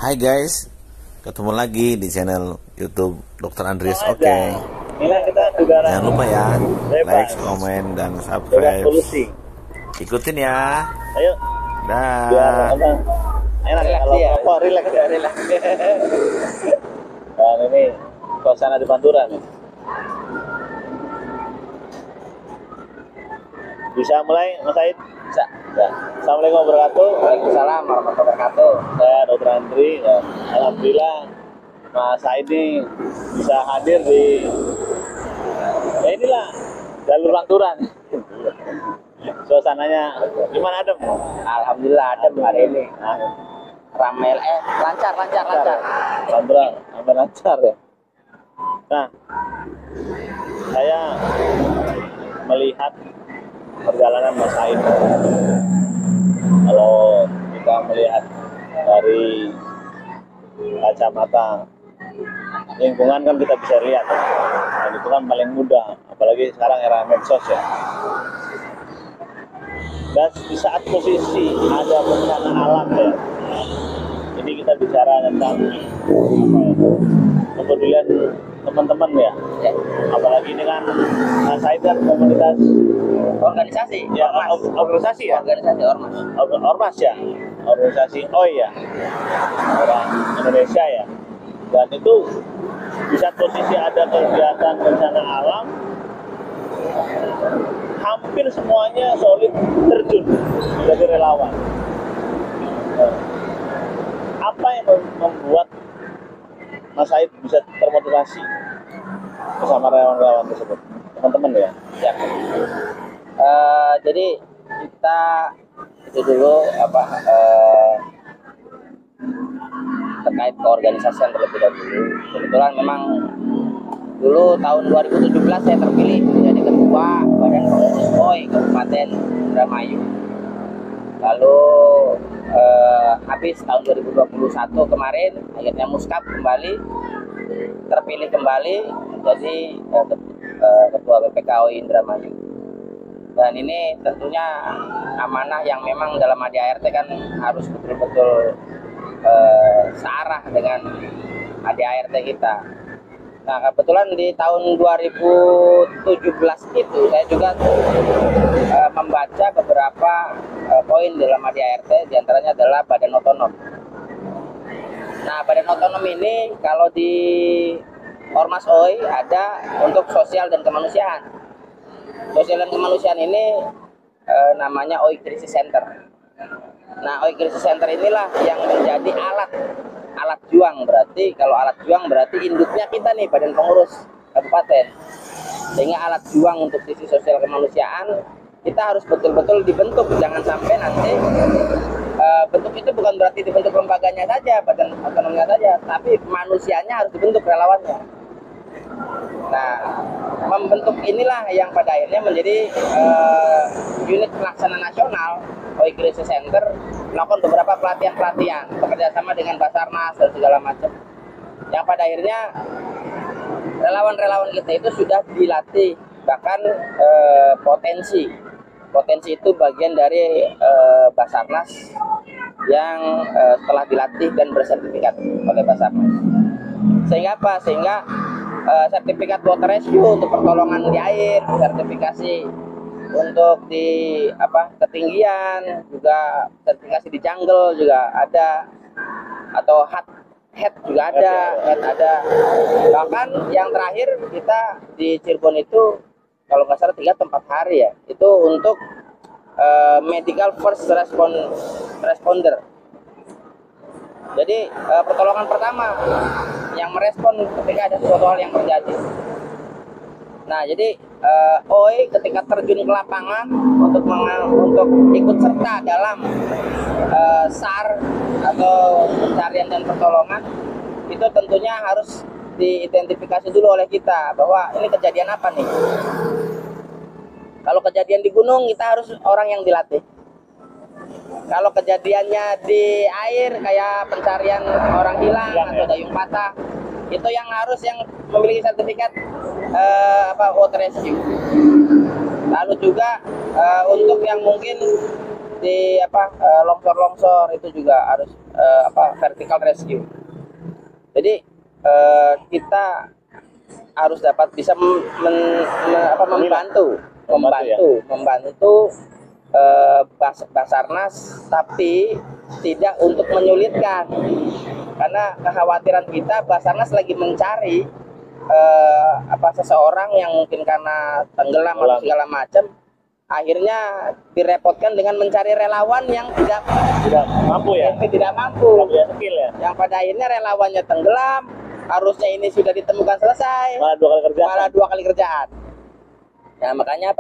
Hai guys, ketemu lagi di channel YouTube Dr. Andreas. Jangan lupa ya, like, komen, dan subscribe. Ikutin ya. Ayo. Dah. Enak ya kalau apa relax ya. Dan ini suasana di Pantura nih. Bisa mulai Mas Said? Bisa. Ya. Assalamualaikum warahmatullahi wabarakatuh. Waalaikumsalam warahmatullahi wabarakatuh. Saya Dr. Andri. Ya. Alhamdulillah Mas Said ini bisa hadir di inilah jalur Pantura nih. Suasananya gimana, Adem? Alhamdulillah adem hari ini. Ramai lancar. Pantura hampir lancar ya. Nah, saya melihat perjalanan Mas Said. Kalau kita melihat dari kacamata lingkungan kan kita bisa lihat, dan itu kan paling mudah, apalagi sekarang era medsos ya. Dan di saat posisi ada bencana alam ya, ini kita bicara tentang kepedulian teman-teman ya. Apalagi ini kan Mas Said kan komunitas Organisasi ya, organisasi ya, ormas ya, organisasi ya, orang Indonesia ya. Dan itu di saat posisi ada kegiatan bencana alam, hampir semuanya solid terjun menjadi relawan. Apa yang membuat Mas Said bisa termotivasi bersama relawan-relawan tersebut, teman-teman ya? Ya. Jadi kita itu dulu terkait keorganisasian terlebih dahulu. Kebetulan memang dulu tahun 2017 saya terpilih menjadi ketua Badan Pengurus OI Kabupaten Indramayu. Lalu habis tahun 2021 kemarin akhirnya muskap kembali, terpilih kembali menjadi ketua BPKOI Indramayu. Dan ini tentunya amanah yang memang dalam ADART kan harus betul-betul searah dengan ADART kita. Nah, kebetulan di tahun 2017 itu saya juga membaca beberapa poin dalam ADART, diantaranya adalah badan otonom. Nah, badan otonom ini kalau di Ormas OI ada untuk sosial dan kemanusiaan. Sosial dan kemanusiaan ini namanya OI Crisis Center. Nah, OI Crisis Center inilah yang menjadi alat juang. Berarti kalau alat juang berarti induknya kita nih, Badan Pengurus Kabupaten. Sehingga alat juang untuk sisi sosial kemanusiaan kita harus betul-betul dibentuk. Jangan sampai nanti bentuk itu bukan berarti dibentuk lembaganya saja, badan otonomnya saja, tapi manusianya harus dibentuk, relawannya. Nah, membentuk inilah yang pada akhirnya menjadi unit pelaksana nasional OI Crisis Center melakukan beberapa pelatihan bekerjasama dengan Basarnas dan segala macam. Yang pada akhirnya relawan-relawan kita itu sudah dilatih, bahkan potensi itu bagian dari Basarnas yang telah dilatih dan bersertifikat oleh Basarnas. Sehingga apa? Sehingga sertifikat water rescue untuk pertolongan di air, sertifikasi untuk di ketinggian, juga sertifikasi di jungle juga ada, atau head juga ada, Bahkan yang terakhir kita di Cirebon itu kalau nggak salah 3 atau 4 hari ya, itu untuk medical first responder. Jadi pertolongan pertama yang merespon ketika ada sesuatu hal yang terjadi. Nah, jadi OI ketika terjun ke lapangan untuk ikut serta dalam SAR atau pencarian dan pertolongan, itu tentunya harus diidentifikasi dulu oleh kita bahwa ini kejadian apa nih. Kalau kejadian di gunung, kita harus orang yang dilatih. Kalau kejadiannya di air kayak pencarian orang hilang atau dayung patah, itu yang memiliki sertifikat water rescue. Lalu juga untuk yang mungkin di longsor-longsor itu juga harus vertical rescue. Jadi kita harus dapat bisa membantu Basarnas, tapi tidak untuk menyulitkan, karena kekhawatiran kita Basarnas lagi mencari seseorang yang mungkin karena tenggelam atau segala macam, akhirnya direpotkan dengan mencari relawan yang tidak mampu, punya skill ya, yang pada akhirnya relawannya tenggelam. Harusnya ini sudah ditemukan selesai, malah dua kali kerjaan. Nah, makanya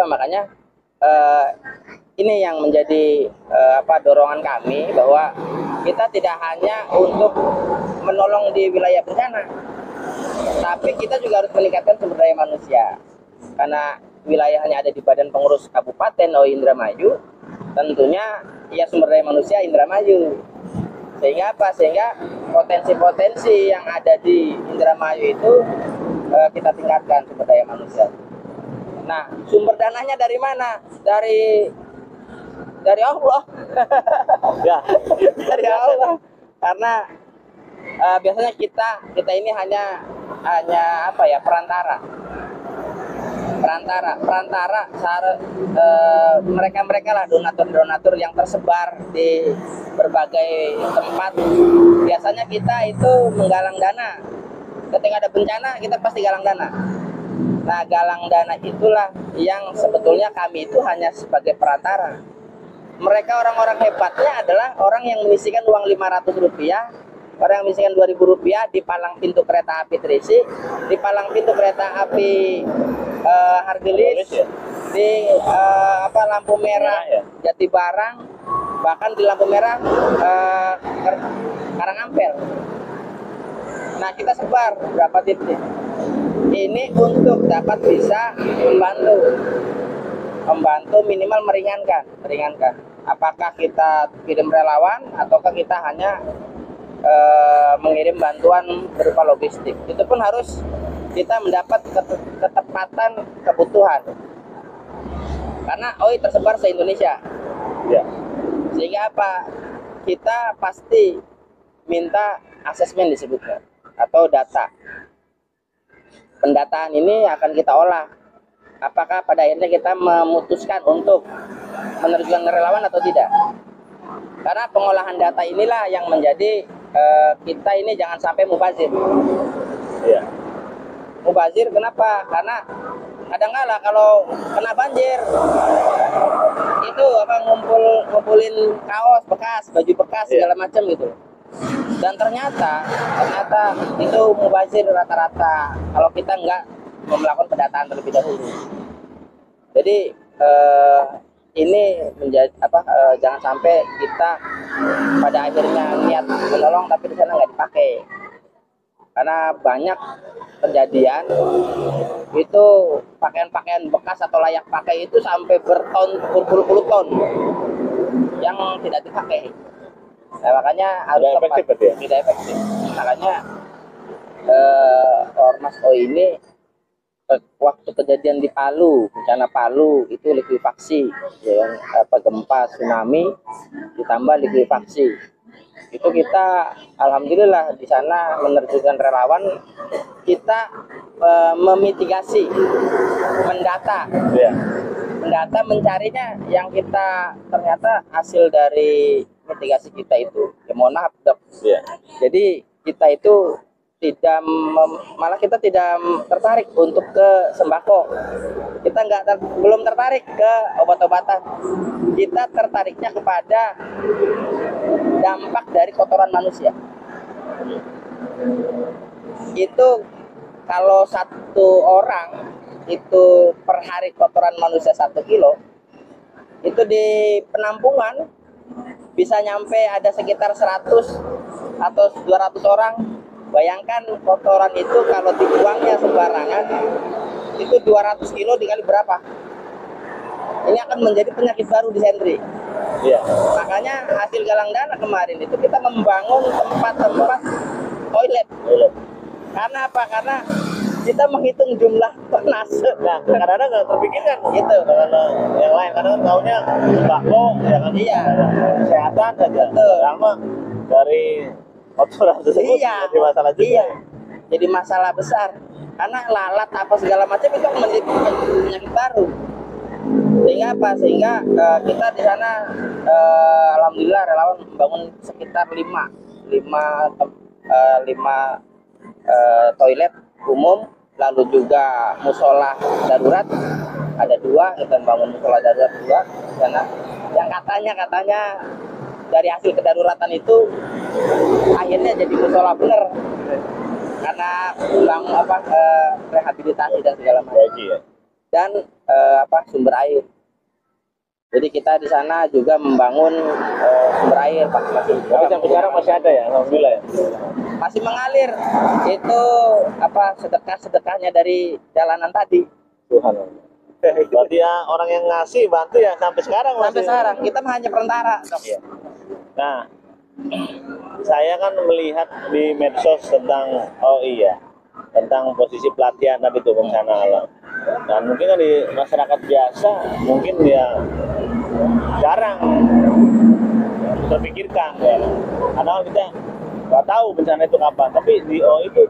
ini yang menjadi dorongan kami, bahwa kita tidak hanya untuk menolong di wilayah bencana, tapi kita juga harus meningkatkan sumber daya manusia. Karena wilayahnya ada di Badan Pengurus Kabupaten Indramayu, tentunya ya sumber daya manusia Indramayu. Sehingga potensi-potensi yang ada di Indramayu itu kita tingkatkan sumber daya manusia. Nah, sumber dananya dari mana? Dari Allah. Ya. Dari Allah. Karena biasanya kita ini hanya perantara mereka lah donatur yang tersebar di berbagai tempat. Biasanya kita itu menggalang dana. Ketika ada bencana kita pasti galang dana. Nah, galang dana itulah yang sebetulnya kami itu hanya sebagai perantara. Mereka orang-orang hebatnya adalah orang yang menyisihkan uang Rp500, orang yang menyisihkan Rp2.000 di palang pintu kereta api Trisi, di palang pintu kereta api Hargelis, di lampu merah Jatibarang, bahkan di lampu merah Karangampel. Nah, kita sebar berapa titik ini untuk dapat bisa membantu minimal meringankan. Apakah kita kirim relawan ataukah kita hanya mengirim bantuan berupa logistik. Itu pun harus kita mendapat ketepatan kebutuhan, karena OI tersebar se-Indonesia ya. Sehingga kita pasti minta asesmen disebutkan atau data. Pendataan ini akan kita olah, apakah pada akhirnya kita memutuskan untuk menerjunkan relawan atau tidak. Karena pengolahan data inilah yang menjadi kita ini jangan sampai mubazir. Ya. Mubazir kenapa? Karena kadang-kala kalau kena banjir itu ngumpulin kaos bekas, baju bekas segala macam gitu. Dan ternyata itu mubazir rata-rata kalau kita nggak melakukan pendataan terlebih dahulu. Jadi ini menjadi jangan sampai kita pada akhirnya niat menolong tapi di sana nggak dipakai. Karena banyak kejadian itu pakaian-pakaian bekas atau layak pakai itu sampai berpuluh-puluh ton yang tidak dipakai. Nah, makanya harus tidak efektif. Makanya Ormas OI ini waktu kejadian di Palu, bencana Palu itu likuifaksi, ya, gempa tsunami ditambah likuifaksi. Itu kita alhamdulillah di sana menerjunkan relawan, kita memitigasi, mendata, mencarinya, yang kita ternyata hasil dari mitigasi kita itu, ya mohon maaf dok. Jadi kita itu malah kita tidak tertarik untuk ke sembako. Kita belum tertarik ke obat-obatan. Kita tertariknya kepada dampak dari kotoran manusia. Itu kalau satu orang itu per hari kotoran manusia 1 kilo, itu di penampungan bisa nyampe ada sekitar 100 atau 200 orang. Bayangkan kotoran itu kalau dibuangnya sembarangan, itu 200 kilo dikali berapa? Ini akan menjadi penyakit baru di Sentri. Makanya hasil galang dana kemarin itu kita membangun tempat-tempat toilet. Karena apa? Karena kita menghitung jumlah penas. Nah, kadang-kadang nggak terpikirkan Gitu. kalau yang lain, kadang taunya sembako, ya kan, Iya. kesehatan saja. Betul. Sama dari kotoran tersebut Iya. jadi masalah juga. Iya. Jadi masalah besar. Karena lalat apa segala macam itu menjadi penyakit baru. Sehingga apa? Sehingga kita di sana alhamdulillah relawan membangun sekitar 5 toilet umum, lalu juga musola darurat ada 2, kita bangun musola darurat 2 di sana. Yang katanya dari hasil kedaruratan itu akhirnya jadi musola bener karena ulang rehabilitasi dan segala macam. Ya. Dan sumber air. Jadi kita di sana juga membangun sumber air masing-masing. Tapi sampai sekarang masih ada ya, alhamdulillah ya. Masih mengalir. Itu sedekahnya dari jalanan tadi. Tuhan. Berarti ya orang yang ngasih bantu ya sampai sekarang masih. Sampai sekarang kita hanya perantara. Ya. Nah, saya kan melihat di medsos tentang posisi pelatihan tadi itu bencana alam. Dan mungkin kan di masyarakat biasa mungkin ya jarang terpikirkan ya. Karena kita nggak tahu bencana itu kapan. Tapi di itu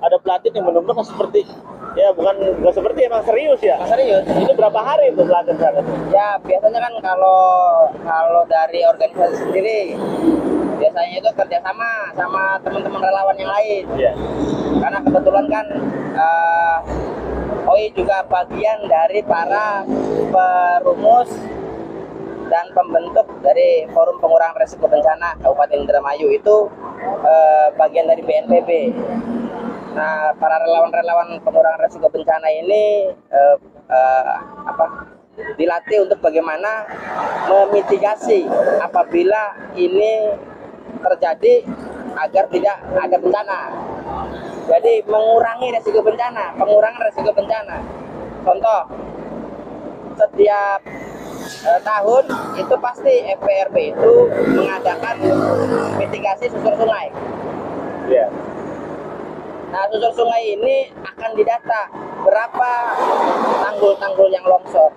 ada pelatihan yang benar-benar seperti ya bukan seperti emang serius ya. Serius. Itu berapa hari itu pelatihan sana? Ya biasanya kan kalau dari organisasi sendiri biasanya itu kerjasama sama teman-teman relawan yang lain. Iya. Karena kebetulan kan OI juga bagian dari para perumus dan pembentuk dari Forum Pengurangan Risiko Bencana Kabupaten Indramayu itu bagian dari BNPB. Nah, para relawan-relawan pengurangan risiko bencana ini dilatih untuk bagaimana memitigasi apabila ini terjadi agar tidak ada bencana. Jadi mengurangi risiko bencana, pengurangan risiko bencana. Contoh, setiap tahun itu pasti FPRB itu mengadakan mitigasi susur sungai. Iya. Nah, susur sungai ini akan didata berapa tanggul-tanggul yang longsor,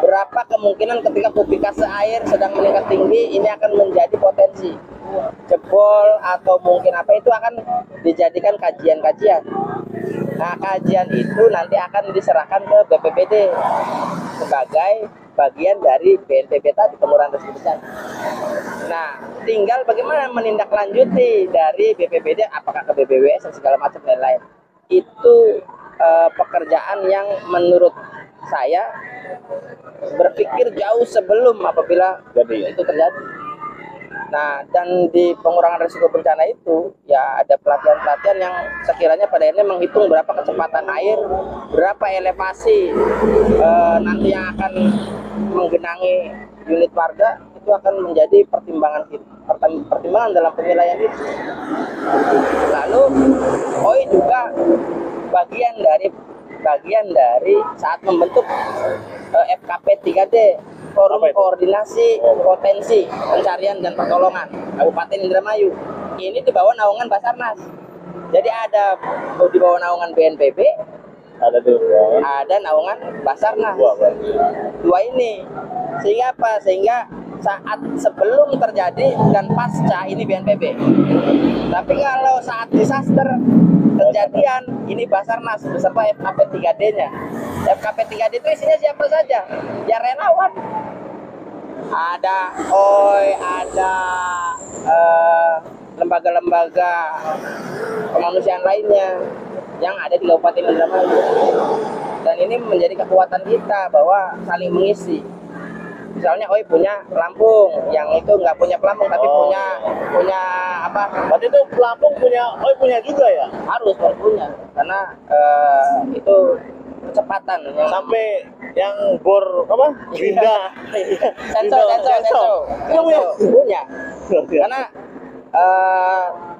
berapa kemungkinan ketika kubikase air sedang meningkat tinggi ini akan menjadi potensi jebol atau mungkin apa, itu akan dijadikan kajian-kajian. Nah, kajian itu nanti akan diserahkan ke BPBD sebagai bagian dari BNPB tadi, pengurangan risiko bencana. Nah, tinggal bagaimana menindaklanjuti dari BPBD, apakah ke BBWS dan segala macam lain-lain. Itu pekerjaan yang menurut saya berpikir jauh sebelum apabila itu terjadi. Nah, dan di pengurangan risiko bencana itu ya ada pelatihan-pelatihan yang sekiranya pada akhirnya menghitung berapa kecepatan air, berapa elevasi nanti yang akan menggenangi unit warga, itu akan menjadi pertimbangan dalam penilaian itu. Lalu OI juga bagian dari saat membentuk FKP 3D, Forum Koordinasi Potensi Pencarian dan Pertolongan Kabupaten Indramayu. Ini di bawah naungan Basarnas. Jadi ada di bawah naungan BNPB, ada naungan Basarnas. Dua ini. Sehingga apa? Sehingga saat sebelum terjadi dan pasca ini BNPB. Tapi kalau saat disaster kejadian ini Basarnas beserta FKP 3D-nya. FKP 3D itu isinya siapa saja? Ya relawan. Ada OI, ada lembaga-lembaga kemanusiaan lainnya yang ada di Kabupaten Indramayu. Dan ini menjadi kekuatan kita bahwa saling mengisi. Misalnya OI punya pelampung, yang itu nggak punya pelampung tapi punya apa? Berarti itu pelampung OI punya juga ya? Harus punya, karena itu kecepatan yang sampai yang bor apa? Ginda. Sensor. Punya. Karena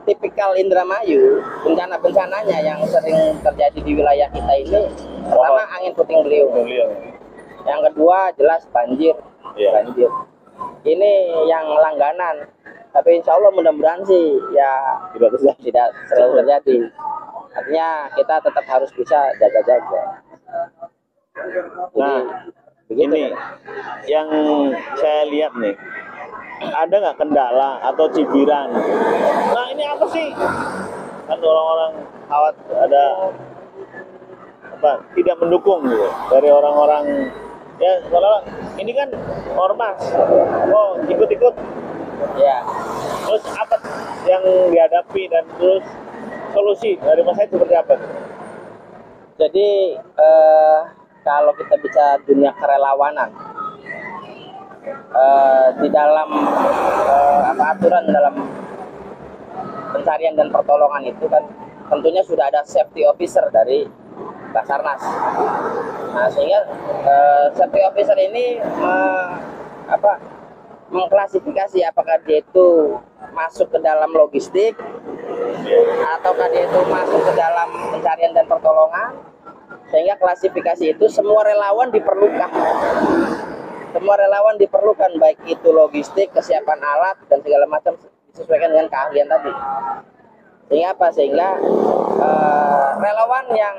tipikal Indramayu, bencana-bencananya yang sering terjadi di wilayah kita ini, pertama angin puting beliung. Yang kedua jelas banjir. Banjir. Ini yang langganan. Tapi insya Allah mudah-mudahan sih ya tidak selalu terjadi. Artinya kita tetap harus bisa jaga-jaga. Nah, begitu, ini yang saya lihat nih, ada nggak kendala atau cibiran? Nah, ini apa sih? Kan orang-orang khawatir ada apa? Tidak mendukung gitu dari orang-orang. Ya, kalau ini kan ormas, oh ikut-ikut. ya. Terus apa yang dihadapi dan terus solusi dari Mas Said seperti apa? Jadi kalau kita bicara dunia kerelawanan, di dalam aturan dalam pencarian dan pertolongan itu kan tentunya sudah ada safety officer dari Basarnas. Nah, sehingga safety officer ini mengklasifikasi apakah dia itu masuk ke dalam logistik ataukah dia itu masuk ke dalam pencarian dan pertolongan. Sehingga klasifikasi itu semua relawan diperlukan. Semua relawan diperlukan, baik itu logistik, kesiapan alat dan segala macam disesuaikan dengan keahlian tadi. Sehingga apa? Sehingga relawan yang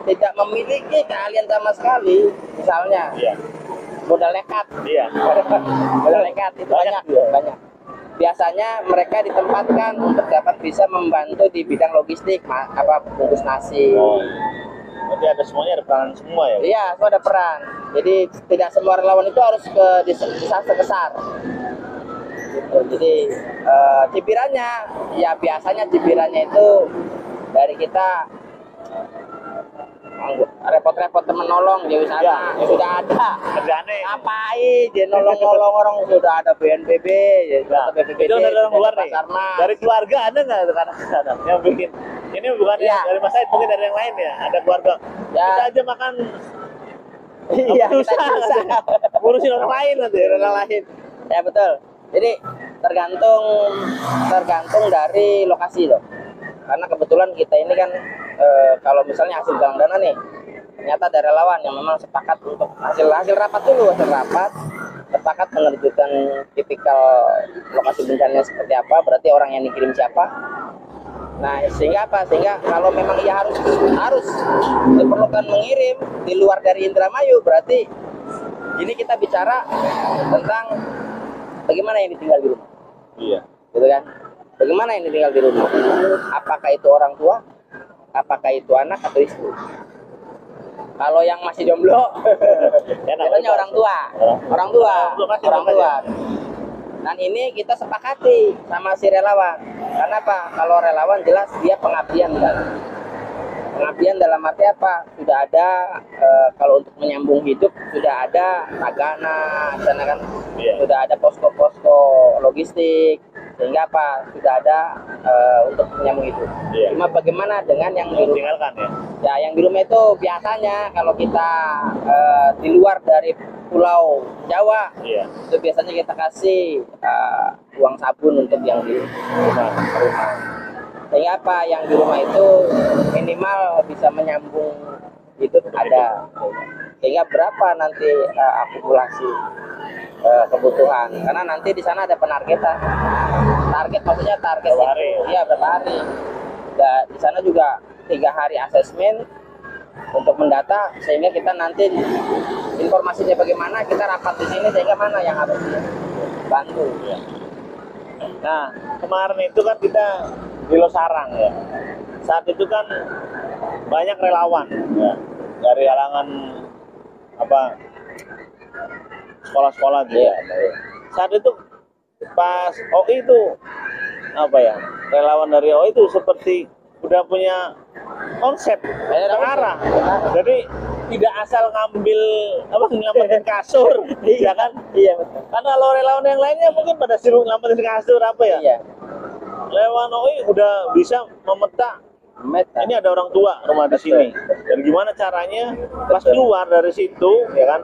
tidak memiliki keahlian sama sekali, misalnya modal nekat, modal nekat itu banyak. Biasanya mereka ditempatkan untuk dapat bisa membantu di bidang logistik, bungkus nasi. Berarti ada semuanya, ada peran semua ya? Iya, semua ada peran. Jadi tidak semua relawan itu harus ke desa besar. Gitu. Jadi cibirannya, ya biasanya cibirannya itu dari kita repot-repot temen nolong di wisata sudah ada. Kerjane. Ngapain dia nolong-nolong orang, sudah ada BNPB, ya, nah, BPBD, itu dari orang luar nih. Basarnas. Dari keluarga ada nggak kadang-kadang yang bikin? Ini bukan dari Mas Said, mungkin dari yang lain ya. Ada keluarga. Kita aja makan. Iya, susah. Ngurusin orang lain nanti, orang lain. Ya betul. Jadi tergantung dari lokasi loh. Karena kebetulan kita ini kan kalau misalnya hasil galang dana nih, ternyata ada relawan yang memang sepakat untuk hasil rapat dulu, sepakat menerjunkan tipikal lokasi bencana seperti apa, berarti orang yang dikirim siapa. Nah, sehingga apa? Sehingga kalau memang ia harus diperlukan mengirim di luar dari Indramayu, berarti ini kita bicara tentang bagaimana yang ditinggal di rumah. Iya. Gitu kan? Bagaimana yang ditinggal di rumah? Apakah itu orang tua? Apakah itu anak atau istri? Kalau yang masih jomblo, biasanya orang tua. Dan ini kita sepakati sama si relawan. Karena apa? Kalau relawan jelas dia pengabdian kan. Pengabdian dalam arti apa? Sudah ada kalau untuk menyambung hidup sudah ada tagana, sana kan, sudah ada posko-posko logistik, sehingga apa? Sudah ada untuk menyambung hidup. Cuma bagaimana dengan yang di rumah? Ya, yang di rumah itu biasanya kalau kita di luar dari Pulau Jawa, itu biasanya kita kasih uang sabun untuk yang di rumah. Sehingga apa, yang di rumah itu minimal bisa menyambung hidup ada. Sehingga berapa nanti akumulasi kebutuhan, karena nanti di sana ada penargetan. Maksudnya target itu, iya berapa hari. Dan di sana juga 3 hari asesmen untuk mendata, sehingga kita nanti informasinya bagaimana, kita rapat di sini sehingga mana yang harus dibantu. Nah, kemarin itu kan kita di Losarang ya. Saat itu kan banyak relawan ya, dari kalangan sekolah-sekolah gitu. Saat itu pas OI itu relawan dari OI itu seperti udah punya konsep terarah. Jadi tidak asal nyelamatin kasur, ya kan? Iya betul. Karena kalau relawan yang lainnya mungkin pada sibuk nyelamatin kasur Iya. Relawan OI udah bisa memeta. Ini ada orang tua rumah di sini. Dan gimana caranya pas keluar dari situ, ya kan?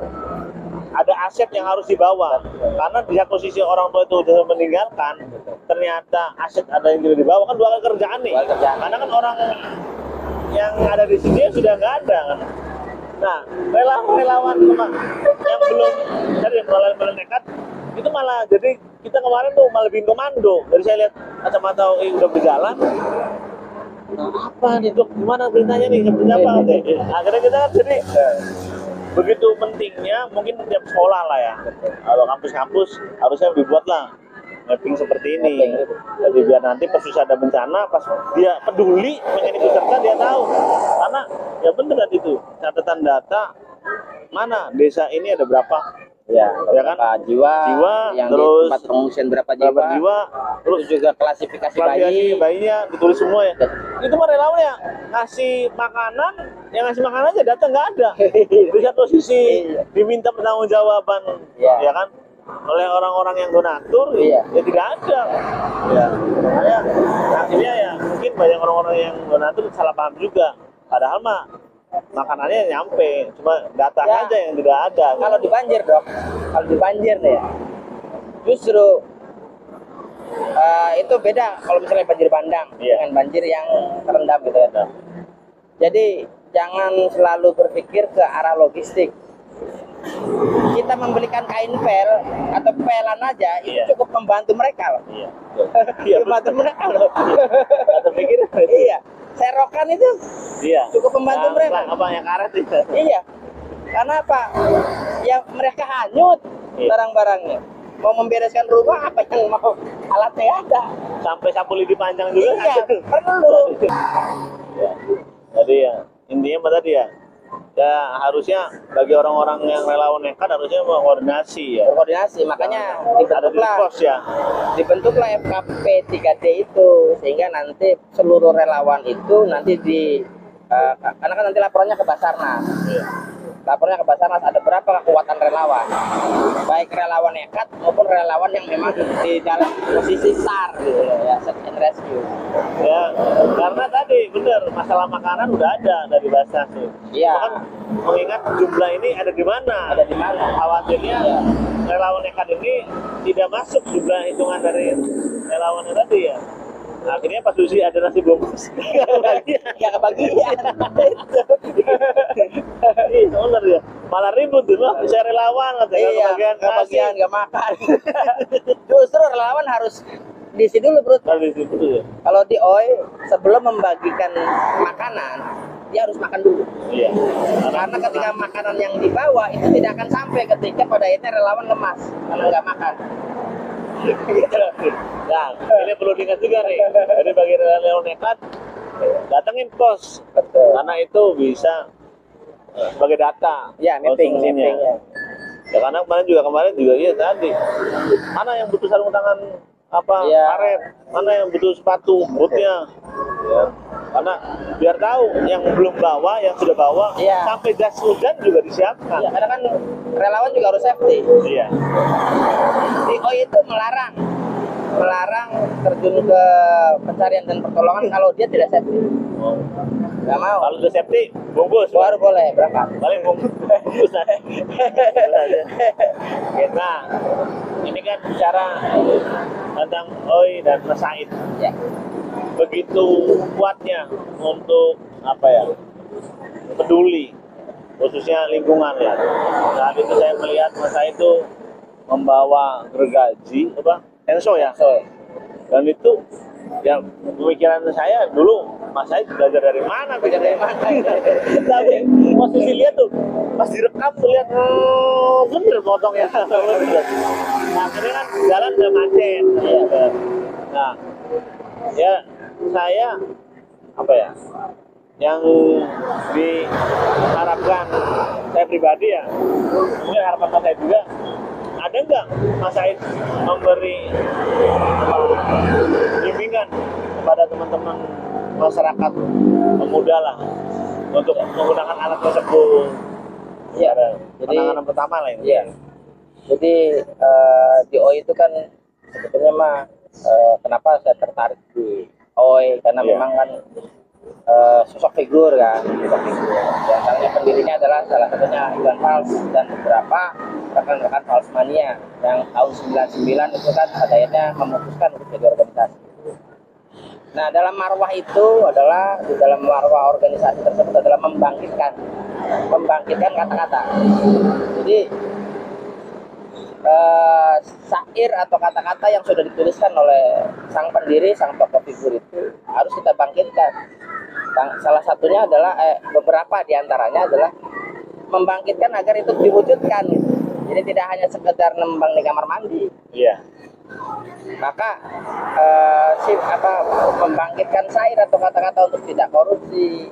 Ada aset yang harus dibawa. Karena di satu sisi orang tua itu sudah meninggalkan, ternyata aset ada yang tidak dibawa, kan 2 kali kerjaan nih. Karena kan orang yang ada di sini sudah nggak ada kan. Nah, relawan yang belum nekat itu malah jadi kita kemarin tuh malah bikin komando. Dari saya lihat kacamata UI udah berjalan, Nah, apa nih dok? Gimana beritanya nih? Seperti apa? Akhirnya kita kan jadi begitu pentingnya mungkin tiap sekolah lah ya. Kalau kampus-kampus harusnya dibuat lah mapping seperti ini. Jadi biar nanti pas susah ada bencana, pas dia peduli pengen ikut serta dia tahu. Karena ya bener tadi itu catatan data mana desa ini ada berapa. Ya kan? Jiwa yang terus di tempat pengungsian berapa jiwa, terus juga klasifikasi bayinya ditulis semua ya. Itu mah relawan ya ngasih makanan, yang ngasih makanan aja datang nggak ada. Di satu sisi diminta pertanggungjawaban, ya kan, oleh orang-orang yang donatur, ya tidak ada. Ya, makanya akhirnya ya mungkin banyak orang-orang yang donatur salah paham juga. Padahal mah makanannya nyampe, cuma data aja yang tidak ada. Kalau di banjir dok, kalau di banjir nih ya, justru itu beda kalau misalnya banjir bandang dengan banjir yang terendam gitu ya dok. Jadi jangan selalu berpikir ke arah logistik. Kita membelikan kain pel atau pelan aja itu cukup membantu mereka loh. Membantu mereka loh. Terpikir serokan itu cukup membantu mereka. Apa yang karet itu? Iya. Karena apa? Ya mereka hanyut barang-barangnya. Mau membereskan rumah apa yang mau alatnya ada. Sampai sapu lidi panjang juga. Iya, perlu. Jadi ya intinya apa tadi ya? Ya harusnya bagi orang-orang yang relawan nekat harusnya berkoordinasi ya. Berkoordinasi, makanya dibentuklah FKP 3D itu sehingga nanti seluruh relawan itu nanti karena kan nanti laporannya ke Basarnas. Laporannya ke Basarnas ada berapa kekuatan relawan, baik relawan nekat maupun relawan yang memang di dalam posisi SAR gitu ya, search and rescue. Ya, karena tadi benar masalah makanan udah ada dari Basarnas tuh. Iya. Kan mengingat jumlah ini ada di mana? Ada di mana? Khawatirnya relawan nekat ini tidak masuk jumlah hitungan dari relawan tadi ya. Akhirnya pas Susi ada nasi bungkus nggak kebagian. Iya bener ya, malah ribut tuh loh, saya relawan nggak kebagian nggak makan. Justru relawan harus diisi dulu bro. Kalau di OI sebelum membagikan makanan dia harus makan dulu. Iya. Karena ketika makanan yang dibawa itu tidak akan sampai ketika pada akhirnya relawan lemas karena nggak makan. Nah, ini perlu diingat juga nih. Jadi bagi relawan nekat, datengin pos. Betul. Karena itu bisa sebagai data. Ya, mapping ya. Ya karena kemarin juga iya tadi. Mana yang butuh sarung tangan karet, mana yang butuh sepatu, bootnya. Ya. Karena biar tahu yang belum bawa, yang sudah bawa, sampai jas hujan juga disiapkan. Karena kan relawan juga harus safety. Iya. DOI itu melarang terjun ke pencarian dan pertolongan kalau dia tidak safety. Nggak mau. Kalau udah safety, bungkus. Baru boleh berangkat. Paling bungkus. Nah, ini kan bicara tentang OI dan Mas Said. Ya. Begitu kuatnya untuk peduli khususnya lingkungan ya. Saat itu saya melihat Mas Said itu membawa gergaji Enso ya. Dan itu ya pemikiran saya dulu Mas Said belajar dari mana? Tapi posisi lihat tuh pas direkam tuh lihat bener potongnya. Nah, akhirnya kan jalan udah macet. Nah, ya saya yang diharapkan saya pribadi ya, mungkin harapan saya juga ada nggak Mas Said memberi bimbingan kepada teman-teman masyarakat pemuda lah untuk menggunakan alat tersebut. Ya, jadi penanganan pertama lah ini. Ya. Jadi di OI itu kan sebetulnya mah kenapa saya tertarik di OI karena memang kan sosok figur kan, yang salah pendirinya adalah salah satunya Iwan Fals dan beberapa rekan-rekan Fals Mania yang tahun 99 itu kan akhirnya memutuskan untuk jadi organisasi. Nah, dalam marwah itu adalah di dalam marwah organisasi tersebut adalah membangkitkan kata-kata. Jadi syair atau kata-kata yang sudah dituliskan oleh sang pendiri, sang tokoh figur itu harus kita bangkitkan. Salah satunya adalah beberapa diantaranya adalah membangkitkan agar itu diwujudkan. Gitu. Jadi tidak hanya sekedar nembang di kamar mandi. Iya. Maka membangkitkan syair atau kata-kata untuk tidak korupsi,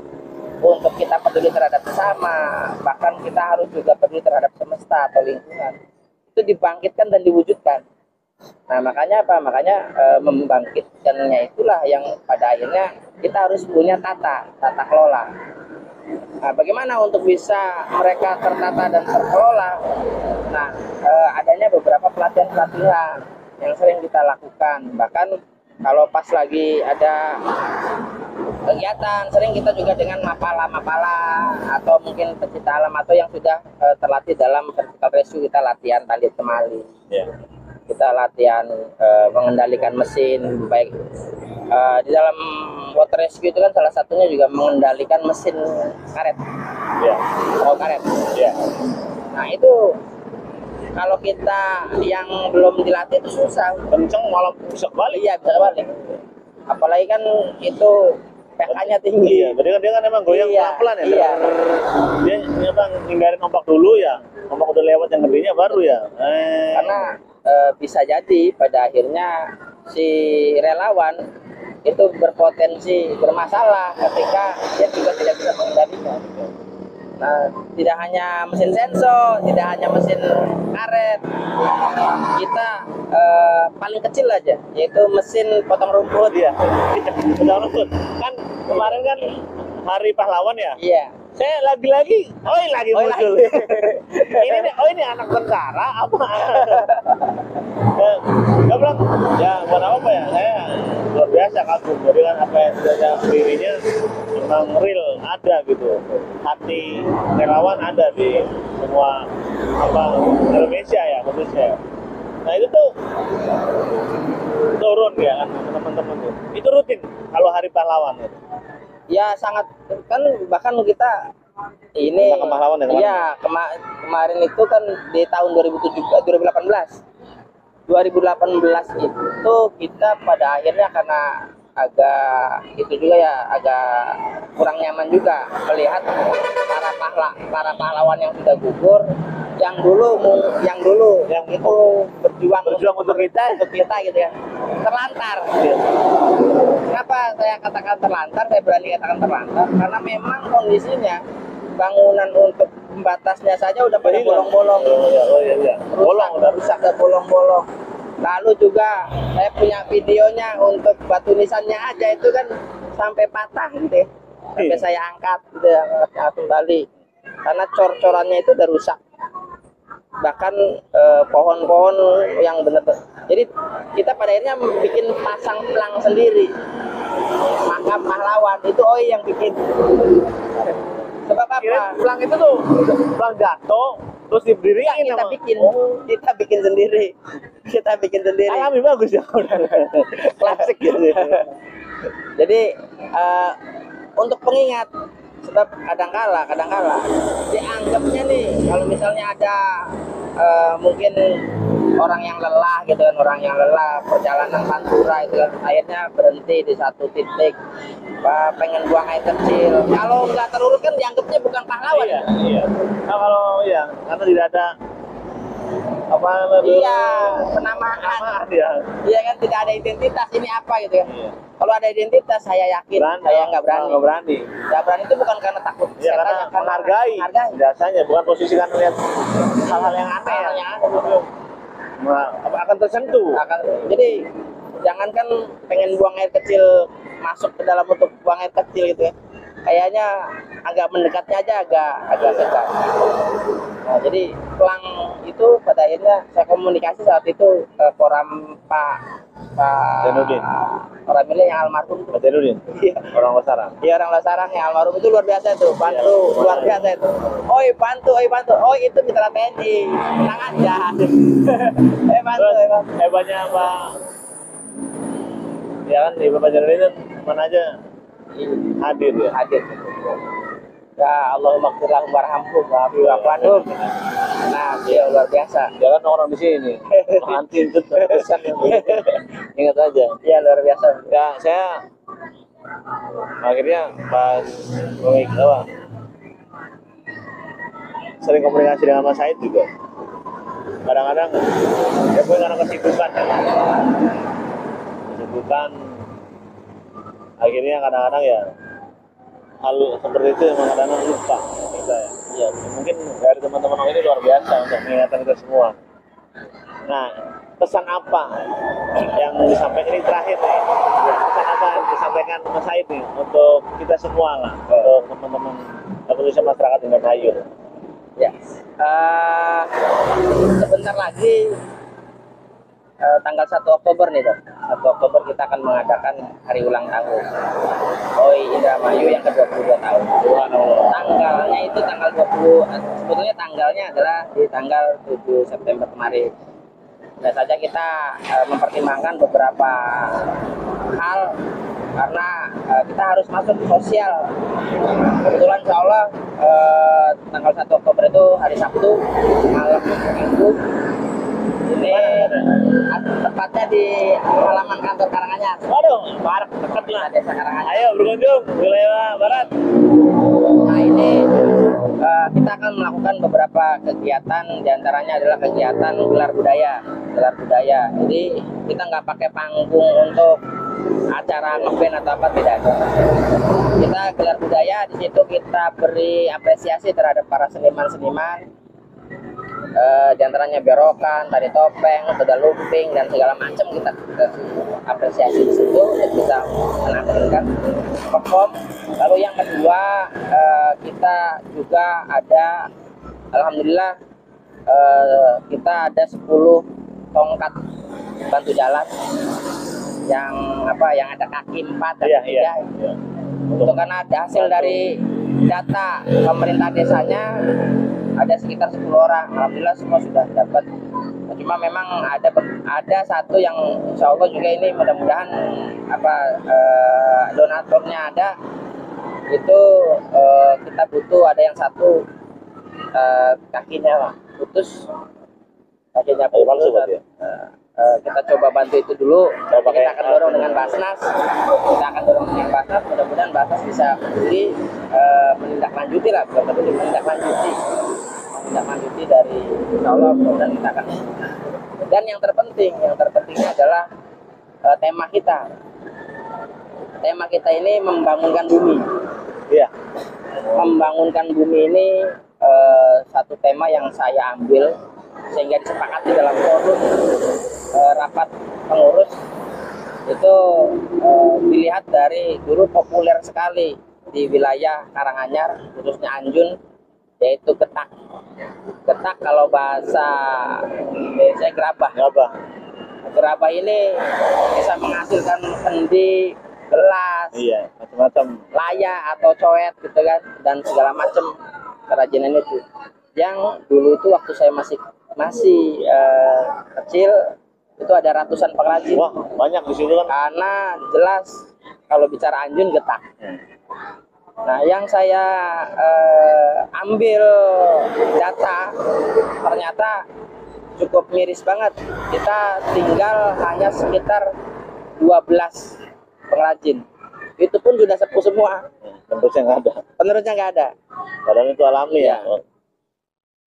untuk kita peduli terhadap sesama, bahkan kita harus juga peduli terhadap semesta atau lingkungan. Itu dibangkitkan dan diwujudkan. Nah, makanya apa? Makanya membangkitkannya itulah yang pada akhirnya kita harus punya tata kelola. Nah, bagaimana untuk bisa mereka tertata dan terkelola? Nah, adanya beberapa pelatihan-pelatihan yang sering kita lakukan. Bahkan kalau pas lagi ada kegiatan, sering kita juga dengan mapala atau mungkin pecinta alam atau yang sudah terlatih dalam vertical rescue, kita latihan tali temali. Yeah. Kita latihan mengendalikan mesin, baik di dalam water rescue itu kan salah satunya juga mengendalikan mesin karet, perahu karet. Nah itu kalau kita yang belum dilatih itu susah, kenceng malah bisa balik. Iya, bisa balik. Apalagi kan itu pH-nya tinggi. Iya, berarti kan dia kan emang goyang pelan-pelan ya. Iya. Dia bang hindari ombak dulu ya. Ombak udah lewat yang gedenya baru ya. Karena bisa jadi pada akhirnya si relawan itu berpotensi bermasalah ketika dia juga tidak bisa mengendalikan. Nah, tidak hanya mesin sensor, tidak hanya mesin karet, kita paling kecil aja, yaitu mesin potong rumput. Ya. Potong rumput. Kan kemarin kan Hari Pahlawan ya. Iya. Saya lagi muncul. Ini anak tentara apa? Dia bilang ya buat apa ya? Saya luar biasa kagum. Jadi kan apa yang sudah dirinya memang real ada gitu. Hati relawan ada di semua Indonesia ya khususnya. Nah itu tuh turun ya kan teman-teman tuh. Itu rutin kalau Hari Pahlawan itu. Ya sangat kan, bahkan kita ini iya kemarin itu kan di tahun 2018 itu kita pada akhirnya karena agak itu juga ya agak kurang nyaman juga melihat para pahlawan yang sudah gugur, yang dulu itu berjuang untuk kita gitu ya, terlantar. Kenapa saya katakan terlantar? Saya berani katakan terlantar karena memang kondisinya bangunan untuk pembatasnya saja udah pada bolong-bolong. Rusak, udah bolong-bolong. Lalu juga saya punya videonya untuk batu nisannya aja itu kan sampai patah gitu ya. Sampai saya angkat gitu, angkat kembali. Karena cor-corannya itu udah rusak. Bahkan pohon-pohon yang benar-benar. Jadi kita pada akhirnya bikin pasang pelang sendiri. Makam pahlawan itu yang bikin. Sebab apa? Pelang itu tuh pelang jatuh terus diberdiriin kita bikin sendiri. Kita bikin sendiri. Alami bagus ya. Klasik gitu. Jadi untuk pengingat, sebab kadang-kala dianggapnya nih kalau misalnya ada mungkin orang yang lelah gitu kan, perjalanan pantura itu kan akhirnya berhenti di satu titik, pengen buang air kecil, kalau nggak terurus kan dianggapnya bukan pahlawan. Iya. Nah, kalau karena tidak ada penamaan ya. Iya kan, tidak ada identitas, ini apa gitu kan. Iya. Kalau ada identitas saya yakin saya nggak berani. Nggak berani itu bukan karena takut, karena menghargai biasanya, bukan posisi karena lihat hal-hal yang aneh. Akan tersentuh. Jadi jangankan pengen buang air kecil masuk ke dalam untuk buang air kecil gitu ya, kayaknya agak mendekatnya aja agak segan. Nah, jadi pelang itu pada akhirnya saya komunikasi saat itu ke Koram Pak Zainuddin. Orang ini yang almarhum Pak Zainuddin. Iya. Orang Losarang. Iya, orang Losarang yang almarhum itu luar biasa itu, bantu luar biasa itu. Bantu. Itu mitra TNI. Tenang aja. Bantu. Hebatnya Pak. Ya kan di Bapak Zainuddin mana aja hadir ya. Ya Allahumma qfirlahum warhamhum wa afi'anhum. Nah, dia luar biasa. Dia kan orang di sini. Anti itu pesan yang ingat aja. Iya, luar biasa. Ya, saya akhirnya pas mengikut sering komunikasi dengan Mas Said juga. Kadang-kadang ya gue karena kesibukan ya. Kesibukan akhirnya kadang-kadang ya hal seperti itu emang kadang-kadang lupa kita ya. Ya, mungkin dari teman-teman ini luar biasa untuk mengingatkan kita semua. Nah, pesan apa yang disampaikan ini terakhir nih? Pesan apa yang disampaikan Mas Said nih untuk kita semua lah, untuk teman-teman Indonesia masyarakat Indramayu. Ya, sebentar lagi tanggal 1 Oktober nih Dok. 1 Oktober kita akan mengadakan hari ulang tahun OI Indramayu yang ke-22 tahun. Tanggalnya itu tanggal 20, sebetulnya tanggalnya adalah di tanggal 7 September kemarin. Dan saja kita mempertimbangkan beberapa hal karena kita harus masuk sosial. Kebetulan insya Allah tanggal 1 Oktober itu hari Sabtu malam Minggu. Ini tepatnya di halaman kantor Karanganyar. Waduh, barat dekat lah. Desa Karanganyar. Ayo berkunjung wilayah barat. Nah ini kita akan melakukan beberapa kegiatan, diantaranya adalah kegiatan gelar budaya. Gelar budaya. Jadi kita nggak pakai panggung untuk acara ngeband atau apa, tidak ada. Kita gelar budaya, di situ kita beri apresiasi terhadap para seniman-seniman. Diantaranya berokan, tari topeng, kuda lumping dan segala macam kita apresiasi di situ dan bisa menampilkan perform. Lalu yang kedua kita juga ada, alhamdulillah kita ada 10 tongkat bantu jalan yang ada kaki 4 dan 3. Iya. Untuk karena ada hasil dari data pemerintah desanya ada sekitar 10 orang, alhamdulillah semua sudah dapat. Cuma memang ada satu yang insya Allah juga ini mudah-mudahan donaturnya ada, itu kita butuh, ada yang satu kakinya putus. Kita coba bantu itu dulu. Kita akan dorong dengan Basnas. Mudah-mudahan Basnas bisa peduli menindaklanjuti lah, bukan peduli, menindaklanjuti dari insya Allah. Mudah-mudahan kita akan. Dan yang terpentingnya adalah tema kita. Tema kita ini membangunkan bumi. Iya. Membangunkan bumi ini satu tema yang saya ambil sehingga disepakati dalam forum rapat pengurus itu dilihat dari dulu populer sekali di wilayah Karanganyar, khususnya Anjun, yaitu getak. Getak kalau bahasa Indonesia gerabah. Gerabah ini bisa menghasilkan sendi, gelas, iya, macam-macam, layak atau coet gitu kan, dan segala macam kerajinan itu. Yang dulu itu waktu saya masih kecil itu ada ratusan pengrajin. Wah, banyak di situ kan. Karena jelas kalau bicara Anjun getak. Nah, yang saya ambil data ternyata cukup miris banget. Kita tinggal hanya sekitar 12 pengrajin. Itu pun sudah sepuh semua. Penerusnya nggak ada. Padahal itu alami ya.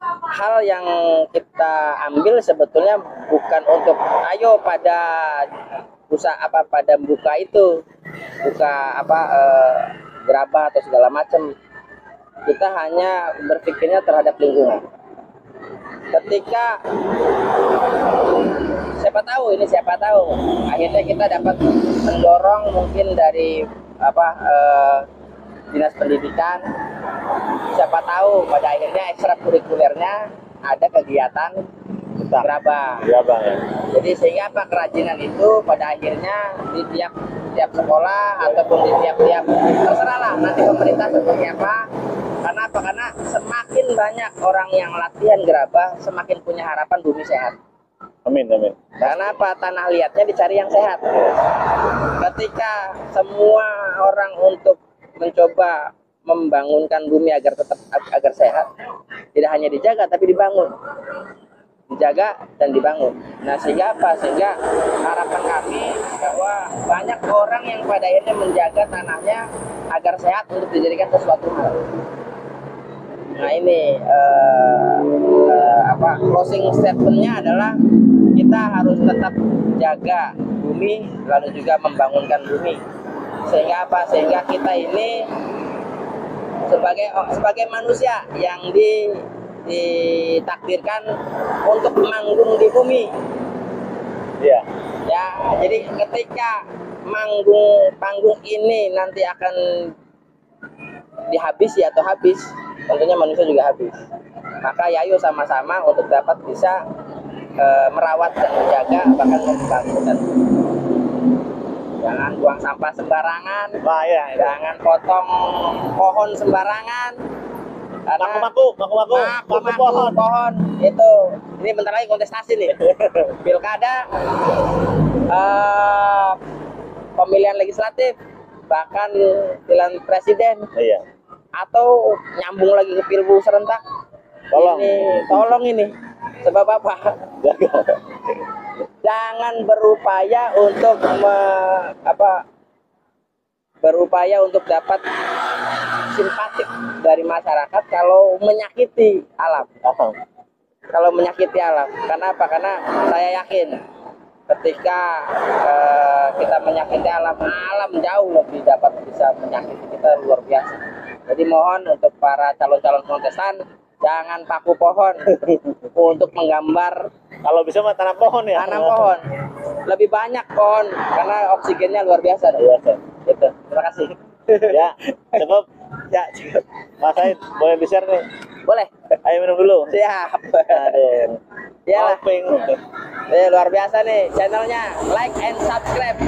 Hal yang kita ambil sebetulnya bukan untuk ayo pada buka itu, gerabah atau segala macam. Kita hanya berpikirnya terhadap lingkungan. Ketika siapa tahu akhirnya kita dapat mendorong mungkin dari dinas pendidikan, siapa tahu pada akhirnya ekstrakurikulernya ada kegiatan gerabah ya. Jadi sehingga kerajinan itu pada akhirnya di tiap sekolah ataupun di tiap terserah lah nanti pemerintah seperti apa. Karena semakin banyak orang yang latihan gerabah, semakin punya harapan bumi sehat. Amin. Karena tanah liatnya dicari yang sehat. Ketika semua orang untuk mencoba membangunkan bumi agar tetap agar sehat, tidak hanya dijaga tapi dibangun, dijaga dan dibangun. Nah sehingga apa? Sehingga harapan kami bahwa banyak orang yang pada akhirnya menjaga tanahnya agar sehat untuk dijadikan sesuatu hal. Nah ini closing statementnya adalah kita harus tetap jaga bumi, lalu juga membangunkan bumi. Sehingga apa? Sehingga kita ini sebagai manusia yang ditakdirkan untuk manggung di bumi. Iya. Ya, jadi ketika panggung ini nanti akan dihabisi atau habis, tentunya manusia juga habis. Maka ya ayo sama-sama untuk dapat bisa merawat dan menjaga bahkan membangunkan. Jangan buang sampah sembarangan, jangan potong pohon sembarangan. Maku pohon. Itu, ini bentar lagi kontestasi nih. Pilkada, pemilihan legislatif, bahkan pilihan presiden. Iya. Atau nyambung lagi ke pilgub serentak. Tolong ini. Sebab apa? Jangan berupaya untuk berupaya untuk dapat simpatik dari masyarakat kalau menyakiti alam. Kalau menyakiti alam. Karena apa? Karena saya yakin ketika kita menyakiti alam, alam jauh lebih dapat bisa menyakiti kita luar biasa. Jadi mohon untuk para calon-calon kontestan, jangan paku pohon untuk menggambar. Kalau bisa mah tanam pohon ya. Tanam pohon. Lebih banyak pohon karena oksigennya luar biasa. Iya, Gitu. Terima kasih. Ya, cukup. Ya, cukup. Mas Said, boleh di-share nih? Boleh. Ayo minum dulu. Siap. Aduh. Ya, Oping. luar biasa nih channelnya. Like and subscribe.